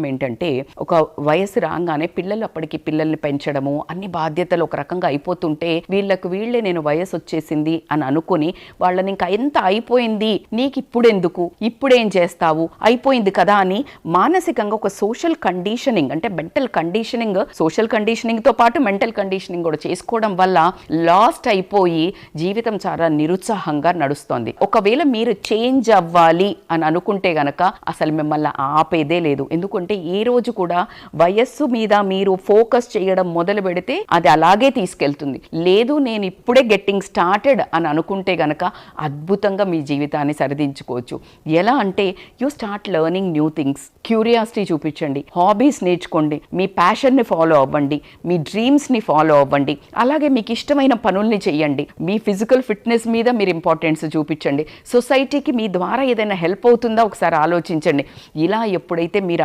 ఏంటంటే ఒక వయసు రాగానే పిల్లలు అప్పటికి పిల్లల్ని పెంచడము అన్ని బాధ్యతలు ఒక రకంగా అయిపోతుంటే వీళ్ళే నేను వయసు వచ్చేసింది అని అనుకుని వాళ్ళని ఇంకా ఎంత అయిపోయింది నీకు ఇప్పుడెందుకు ఇప్పుడేం చేస్తావు అయిపోయింది కదా అని మానసికంగా ఒక సోషల్ కండిషనింగ్ అంటే మెంటల్ కండిషనింగ్ సోషల్ కండిషనింగ్తో పాటు మెంటల్ కండిషనింగ్ కూడా చేసుకోవడం వల్ల లాస్ట్ అయిపోయి జీవితం చాలా నిరుత్సాహంగా నడుస్తోంది. ఒకవేళ మీరు చేంజ్ అవ్వాలి అని అనుకుంటే గనక అసలు మిమ్మల్ని ఆపేదే లేదు. ఎందుకంటే ఏ రోజు కూడా వయస్సు మీద మీరు ఫోకస్ చేయడం మొదలు పెడితే అది అలాగే తీసుకెళ్తుంది. లేదు నేను ఇప్పుడే గెట్టింగ్ స్టార్టెడ్ అని అనుకుంటే గనక అద్భుతంగా మీ జీవితాన్ని సరిదించుకోవచ్చు. ఎలా అంటే you start learning new things, curiosity చూపించండి, హాబీస్ నేర్చుకోండి, మీ ప్యాషన్ని ఫాలో అవ్వండి, మీ డ్రీమ్స్ని ఫాలో అవ్వండి, అలాగే మీకు ఇష్టమైన పనుల్ని చేయండి, మీ ఫిజికల్ ఫిట్నెస్ మీద మీరు ఇంపార్టెన్స్ చూపించండి, సొసైటీకి మీ ద్వారా ఏదైనా హెల్ప్ అవుతుందా ఒకసారి ఆలోచించండి. ఇలా ఎప్పుడైతే మీరు